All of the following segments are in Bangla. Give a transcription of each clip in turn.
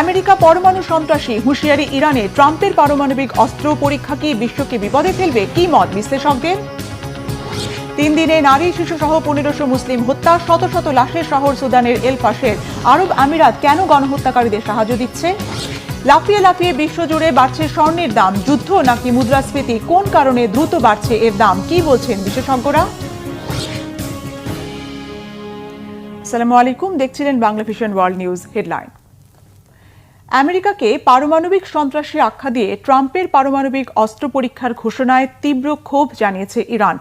আমেরিকা পরমাণু সন্ত্রাসী, হুঁশিয়ারি ইরানে। ট্রাম্পের পারমাণবিক অস্ত্র পরীক্ষা কি বিশ্বকে বিপদে ফেলবে? কি মত বিশ্লেষকদের? 3 দিনে নারী শিশু সহ 1500 মুসলিম হত্যা, শত শত লাশের শহর সুদানের এল ফাশের। আরব আমিরাত কেন গণহত্যাকারীদের সাহায্য দিচ্ছে? লাফিয়ে লাফিয়ে বিশ্বজুড়ে বাড়ছে স্বর্ণের দাম। যুদ্ধ নাকি মুদ্রাস্ফীতি? কোন কারণে দ্রুত বাড়ছে এর দাম? কি বলছেন বিশেষজ্ঞরা? আসসালামু আলাইকুম, দেখছিলেন Bangla vision world news headline. আমেরিকাকে পারমাণবিক সন্ত্রাসী আখ্যা দিয়ে ট্রাম্পের পারমাণবিক অস্ত্র পরীক্ষার ঘোষণায় তীব্র ক্ষোভ জানিয়েছে ইরান।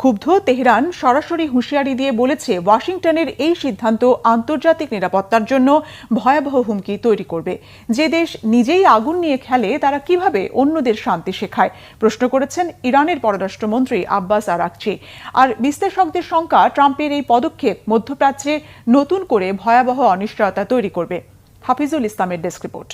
ক্ষুব্ধ তেহরান সরাসরি হুঁশিয়ারি দিয়ে বলেছে, ওয়াশিংটনের এই সিদ্ধান্ত আন্তর্জাতিক নিরাপত্তার জন্য ভয়াবহ হুমকি তৈরি করবে। যে দেশ নিজেই আগুন নিয়ে খেলে, তারা কিভাবে অন্যদের শান্তি শেখায়? প্রশ্ন করেছেন ইরানের পররাষ্ট্রমন্ত্রী আব্বাস আরাকচি। আর বিশ্লেষকদের শঙ্কা, ট্রাম্পের এই পদক্ষেপ মধ্যপ্রাচ্যে নতুন করে ভয়াবহ অনিশ্চয়তা তৈরি করবে। হাফিজুল ইসলামের ডেস্ক রিপোর্ট।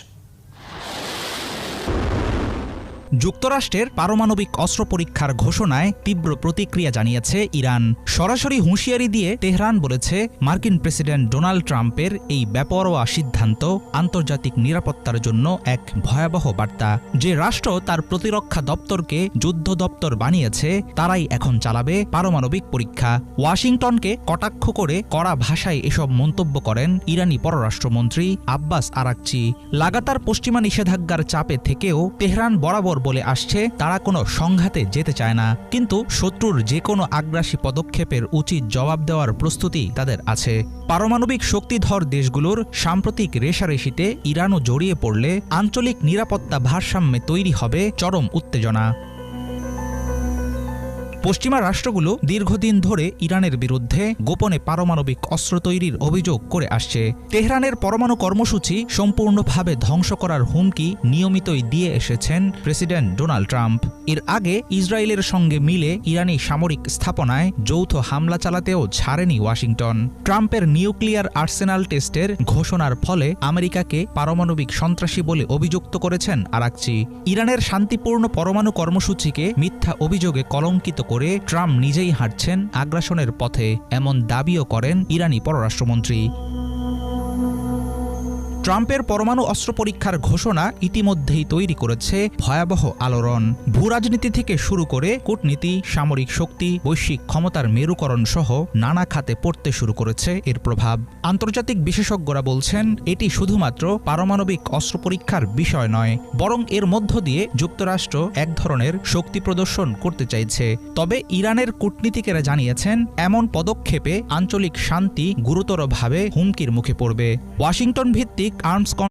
যুক্তরাষ্ট্রের পারমাণবিক অস্ত্র পরীক্ষার ঘোষণায় তীব্র প্রতিক্রিয়া জানিয়েছে ইরান। সরাসরি হুঁশিয়ারি দিয়ে তেহরান বলেছে, মার্কিন প্রেসিডেন্ট ডোনাল্ড ট্রাম্পের এই বেপরোয়া সিদ্ধান্ত আন্তর্জাতিক নিরাপত্তার জন্য এক ভয়াবহ বার্তা। যে রাষ্ট্র তার প্রতিরক্ষা দপ্তরকে যুদ্ধ দপ্তর বানিয়েছে, তারাই এখন চালাবে পারমাণবিক পরীক্ষা। ওয়াশিংটনকে কটাক্ষ করে কড়া ভাষায় এসব মন্তব্য করেন ইরানি পররাষ্ট্রমন্ত্রী আব্বাস আরাকচি। লাগাতার পশ্চিমা নিষেধাজ্ঞার চাপে থেকেও তেহরান বরাবর বলে আসছে, তারা কোনো সংঘাতে যেতে চায় না, কিন্তু শত্রুর যে কোনো আগ্রাসী পদক্ষেপের উচিত জবাব দেওয়ার প্রস্তুতি তাদের আছে। পারমাণবিক শক্তিধর দেশগুলোর সাম্প্রতিক রেষারেষিতে ইরানও জড়িয়ে পড়লে আঞ্চলিক নিরাপত্তা ভারসাম্যে তৈরি হবে চরম উত্তেজনা। পশ্চিমা রাষ্ট্রগুলো দীর্ঘদিন ধরে ইরানের বিরুদ্ধে গোপনে পারমাণবিক অস্ত্র তৈরির অভিযোগ করে আসছে। তেহরানের পরমাণু কর্মসূচি সম্পূর্ণভাবে ধ্বংস করার হুমকি নিয়মিতই দিয়ে এসেছেন প্রেসিডেন্ট ডোনাল্ড ট্রাম্প। এর আগে ইসরায়েলের সঙ্গে মিলে ইরানি সামরিক স্থাপনায় যৌথ হামলা চালাতেও ছাড়েনি ওয়াশিংটন। ট্রাম্পের নিউক্লিয়ার আর্সেনাল টেস্টের ঘোষণার ফলে আমেরিকাকে পারমাণবিক সন্ত্রাসী বলে অভিযুক্ত করেছেন আরাকচি। ইরানের শান্তিপূর্ণ পরমাণু কর্মসূচিকে মিথ্যা অভিযোগে কলঙ্কিত করে ট্রাম্প নিজেই হাঁটছেন আগ্রাসনের পথে, এমন দাবিও করেন ইরানি পররাষ্ট্রমন্ত্রী। ট্রাম্পের পরমাণু অস্ত্র পরীক্ষার ঘোষণা ইতিমধ্যেই তৈরি করেছে ভয়াবহ আলোড়ন। ভূরাজনীতি থেকে শুরু করে কূটনীতি, সামরিক শক্তি, বৈশ্বিক ক্ষমতার মেরুকরণ সহ নানা খাতে পড়তে শুরু করেছে এর প্রভাব। আন্তর্জাতিক বিশেষজ্ঞরা বলছেন, এটি শুধুমাত্র পারমাণবিক অস্ত্র পরীক্ষার বিষয় নয়, বরং এর মধ্য দিয়ে যুক্তরাষ্ট্র এক ধরনের শক্তি প্রদর্শন করতে চাইছে। তবে ইরানের কূটনীতিকেরা জানিয়েছেন, এমন পদক্ষেপে আঞ্চলিক শান্তি গুরুতরভাবে হুমকির মুখে পড়বে। ওয়াশিংটন ভিত্তিক আর্মস